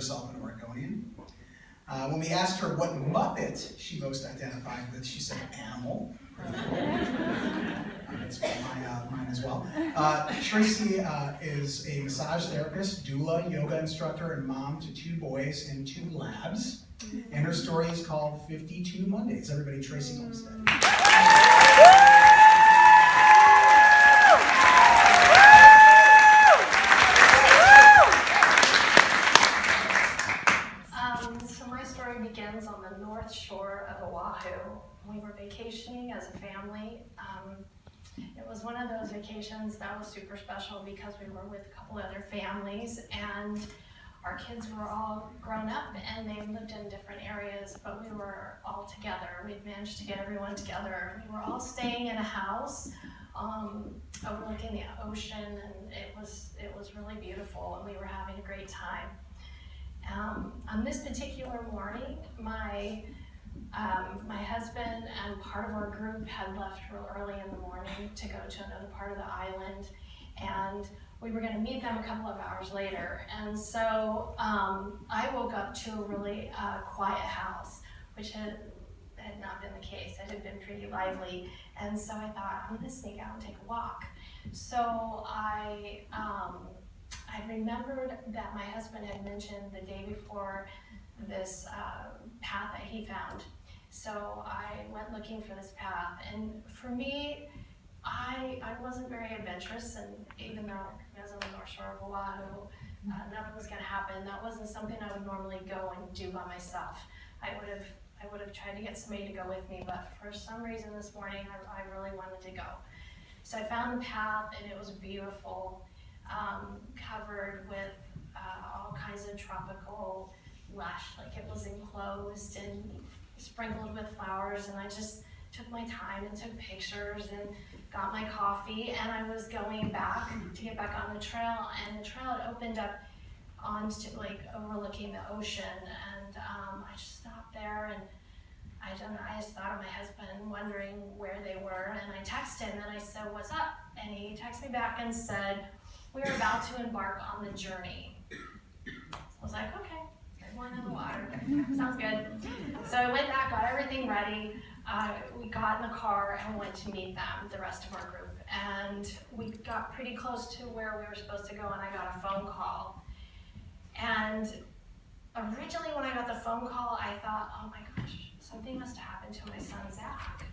herself an Oregonian. When we asked her what Muppet she most identified with, she said animal. That's mine as well. Tracy is a massage therapist, doula, yoga instructor, and mom to 2 boys and 2 labs. And her story is called 52 Mondays. Everybody, Tracy Olmstead. So my story begins on the north shore of Oahu. We were vacationing as a family. It was one of those vacations that was super special because we were with a couple other families, and our kids were all grown up and they lived in different areas, but we were all together. We'd managed to get everyone together. We were all staying in a house overlooking the ocean, and it was really beautiful, and we were having a great time. On this particular morning, my husband and part of our group had left real early in the morning to go to another part of the island, and we were going to meet them a couple of hours later. And so I woke up to a really quiet house, which had not been the case. It had been pretty lively, and so I thought, I'm going to sneak out and take a walk. So I remembered that my husband had mentioned the day before this path that he found. So I went looking for this path, and for me, I wasn't very adventurous, and even though I was on the North Shore of Oahu, nothing was going to happen. That wasn't something I would normally go and do by myself. I would have tried to get somebody to go with me, but for some reason this morning I really wanted to go. So I found the path, and it was beautiful, covered with all kinds of tropical lush, like it was enclosed and sprinkled with flowers, and I just took my time and took pictures and got my coffee, and I was going back to get back on the trail, and the trail had opened up onto like overlooking the ocean, and I just stopped there, and I just thought of my husband, wondering where they were, and I texted him and I said, "What's up?" And he texted me back and said, "We're about to embark on the journey." So I was like, okay, everyone in the water, sounds good. So I went back, got everything ready. We got in the car and went to meet them, the rest of our group. And we got pretty close to where we were supposed to go, and I got a phone call. And originally when I got the phone call, I thought, oh my gosh, something must have happened to my son, Zach.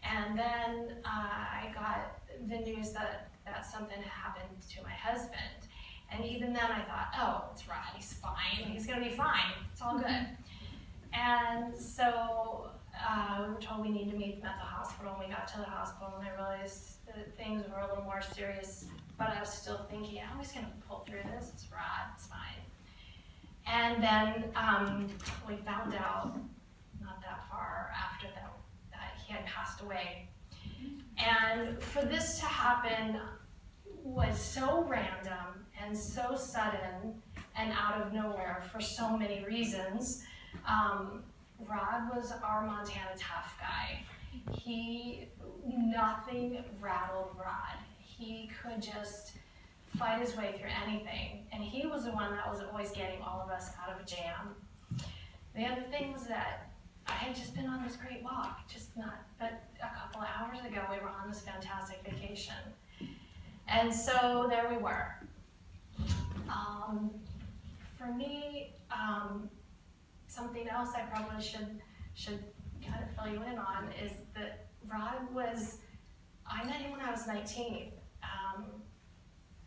And then I got the news that something had happened to my husband. And even then I thought, oh, it's Rod, he's fine, he's gonna be fine, it's all good. And so we were told we need to meet them at the hospital, and we got to the hospital, and I realized that things were a little more serious, but I was still thinking, I'm just gonna pull through this, it's Rod, it's fine. And then we found out not that far after that he had passed away. And for this to happen was so random and so sudden and out of nowhere for so many reasons. Rod was our Montana tough guy. Nothing rattled Rod. He could just fight his way through anything. And he was the one that was always getting all of us out of a jam. The other thing was that I had just been on this great walk, but a couple of hours ago we were on this fantastic vacation. And so there we were. For me, something else I probably should kind of fill you in on is that Rod I met him when I was 19.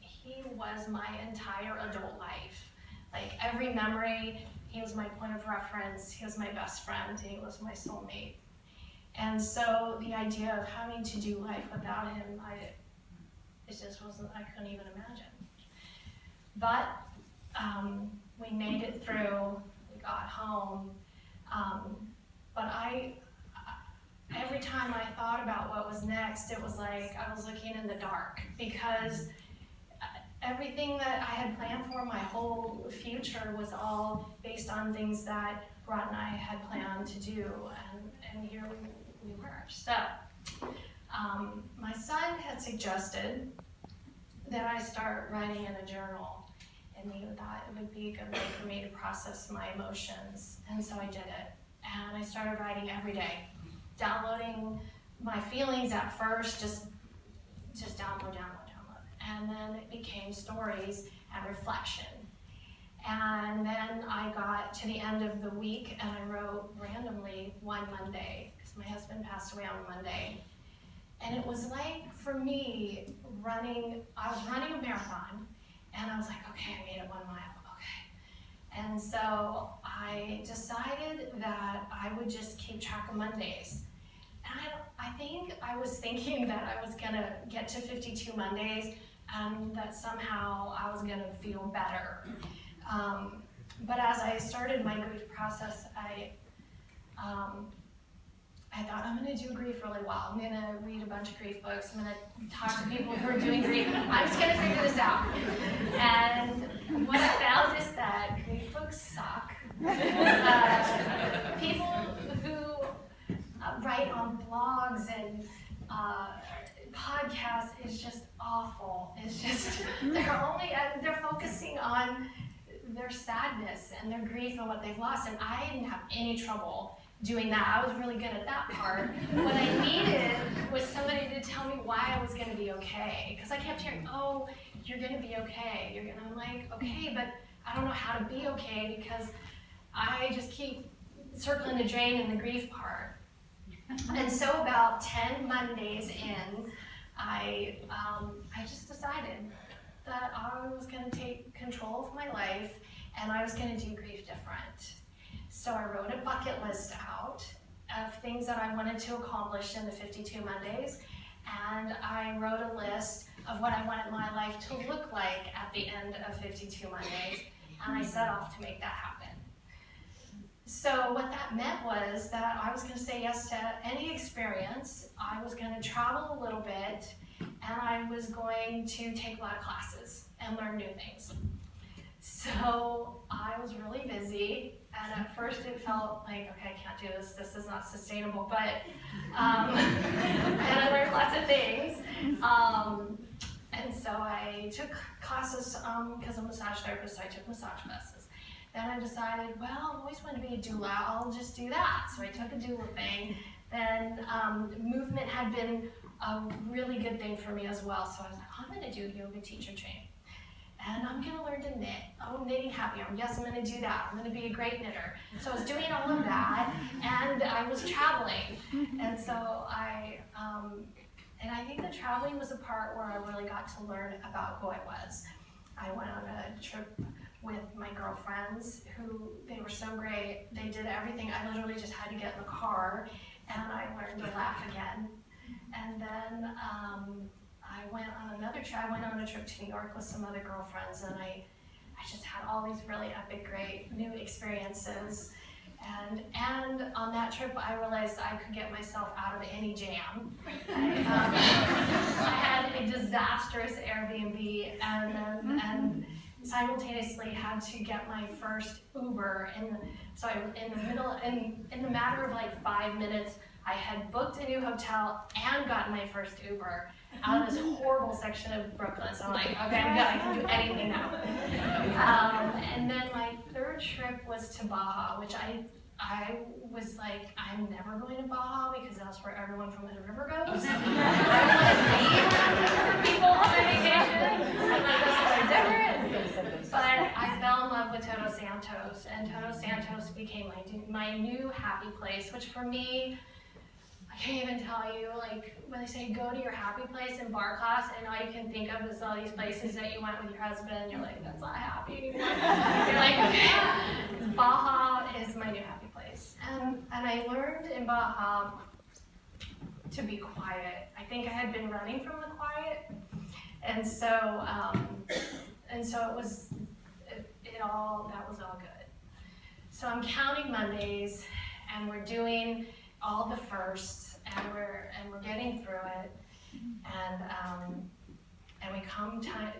He was my entire adult life. Like every memory, he was my point of reference, he was my best friend, he was my soulmate. And so the idea of having to do life without him, it just wasn't, I couldn't even imagine. But we made it through, we got home, but every time I thought about what was next, it was like I was looking in the dark, because everything that I had planned for, my whole future, was all based on things that Rod and I had planned to do, and here we were. So, my son had suggested that I start writing in a journal I knew that it would be a good way for me to process my emotions, and so I did it. And I started writing every day, downloading my feelings at first, just download. And then it became stories and reflection. And then I got to the end of the week and I wrote randomly one Monday, because my husband passed away on a Monday. And it was like, for me, I was running a marathon, and I was like, okay, I made it 1 mile, okay. And so I decided that I would just keep track of Mondays. And I think I was thinking that I was gonna get to 52 Mondays, and that somehow I was gonna feel better. But as I started my grief process, I thought, I'm going to do grief really well. I'm going to read a bunch of grief books. I'm going to talk to people who are doing grief. I'm just going to figure this out. And what I found is that grief books suck. People who write on blogs and podcasts is just awful. It's just, they're focusing on their sadness and their grief and what they've lost. And I didn't have any trouble doing that. I was really good at that part. What I needed was somebody to tell me why I was going to be okay. Because I kept hearing, oh, you're going to be okay. I'm like, okay, but I don't know how to be okay because I just keep circling the drain in the grief part. And so about 10 Mondays in, I just decided that I was going to take control of my life and I was going to do grief different. So I wrote a bucket list out of things that I wanted to accomplish in the 52 Mondays, and I wrote a list of what I wanted my life to look like at the end of 52 Mondays, and I set off to make that happen. So what that meant was that I was going to say yes to any experience, I was going to travel a little bit, and I was going to take a lot of classes and learn new things. So I was really busy, and at first it felt like, okay, I can't do this, this is not sustainable, but, and I learned lots of things. And so I took classes, because I'm a massage therapist, so I took massage classes. Then I decided, well, I've always wanted to be a doula, I'll just do that. So I took a doula thing. Then movement had been a really good thing for me as well, so I was like, I'm gonna do yoga teacher training. And I'm going to learn to knit. Oh, knitting happy hour. Yes, I'm going to do that. I'm going to be a great knitter. So I was doing all of that, and I was traveling. And so I think the traveling was a part where I really got to learn about who I was. I went on a trip with my girlfriends, who, they were so great. They did everything. I literally just had to get in the car, and I learned to laugh again. And then, I went on another trip. I went on a trip to New York with some other girlfriends, and I just had all these really epic, great new experiences. And on that trip, I realized I could get myself out of any jam. I had a disastrous Airbnb, and simultaneously had to get my first Uber. In the matter of like 5 minutes, I had booked a new hotel and gotten my first Uber out of this horrible section of Brooklyn. So I'm like, okay, I'm good, I can do anything now. And then my third trip was to Baja, which I was like, I'm never going to Baja because that's where everyone from the river goes. I want to be people on my vacation. I'm like, that's so different. But I fell in love with Todos Santos, and Todos Santos became my new happy place, which for me, I can't even tell you, like, when they say go to your happy place in bar class, and all you can think of is all these places that you went with your husband, and you're like, that's not happy anymore. You're like, okay, Baja is my new happy place. And I learned in Baja to be quiet. I think I had been running from the quiet, and so that was all good. So I'm counting Mondays, and we're doing all the firsts, and we're getting through it, and we come kind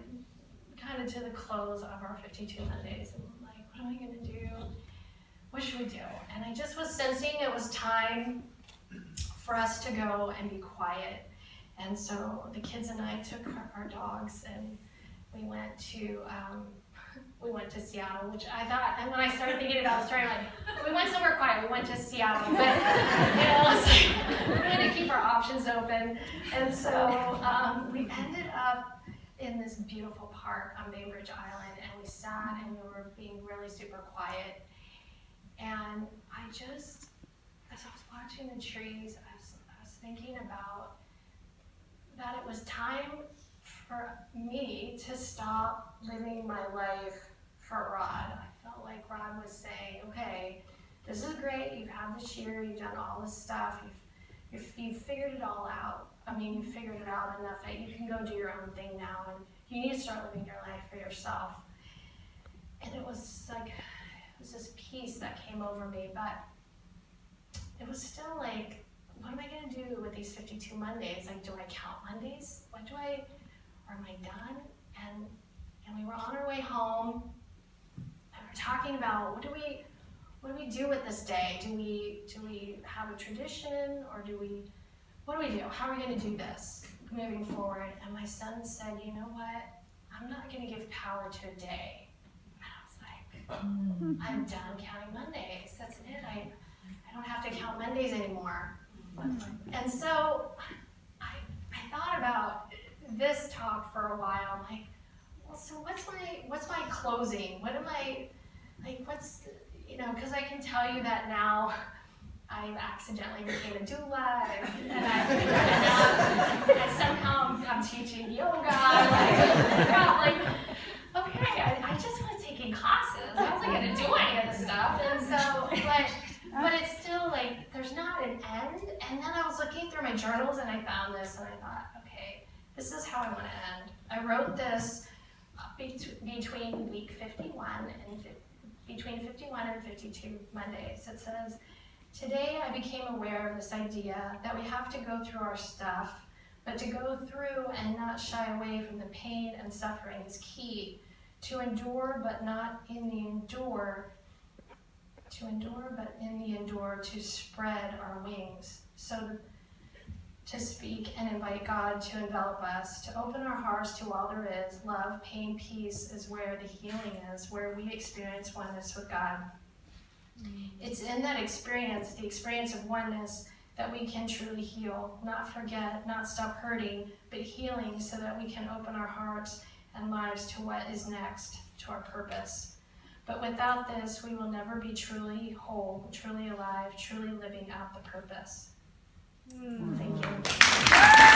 of to the close of our 52 Mondays, and we're like, what am I gonna do? What should we do? And I just was sensing it was time for us to go and be quiet. And so the kids and I took our dogs, and we went to we went to Seattle, which I thought, and when I started thinking about the story, I'm like, we went somewhere quiet, we went to Seattle, but, it's like, we're going to keep our options open. And so we ended up in this beautiful park on Bainbridge Island, and we sat and we were being really super quiet. And I just, as I was watching the trees, I was thinking about that it was time for me to stop living my life for Rod. I felt like Rod was saying, okay, this is great, you've had this year, you've done all this stuff, you've figured it all out. I mean, you figured it out enough that you can go do your own thing now, and you need to start living your life for yourself. And it was like, it was this peace that came over me, but it was still like, what am I gonna do with these 52 Mondays? Like, do I count Mondays? Or am I done? And we were on our way home, and we're talking about what do we do with this day? Do we have a tradition, or what do we do? How are we gonna do this moving forward? And my son said, you know what? I'm not gonna give power to a day. And I was like, I'm done counting Mondays. That's it. I don't have to count Mondays anymore. And so I thought about this talk for a while. I'm like, well, so what's my closing? What am I, like, because I can tell you that now I accidentally became a doula, and I somehow I'm teaching yoga. Okay, I just was taking classes. I wasn't going to do any of this stuff. And so, but it's still like, there's not an end. And then I was looking through my journals, and I found this, and I thought, okay, this is how I want to end. I wrote this between week 51 and between 51 and 52 Mondays. It says, today I became aware of this idea that we have to go through our stuff, but to go through and not shy away from the pain and suffering is key. To endure, but not in the endure. To endure, but in the endure, to spread our wings. So to speak and invite God to envelop us, to open our hearts to all there is. Love, pain, peace is where the healing is, where we experience oneness with God. It's in that experience, the experience of oneness, that we can truly heal, not forget, not stop hurting, but healing so that we can open our hearts and lives to what is next, to our purpose. But without this, we will never be truly whole, truly alive, truly living out the purpose. Thank you.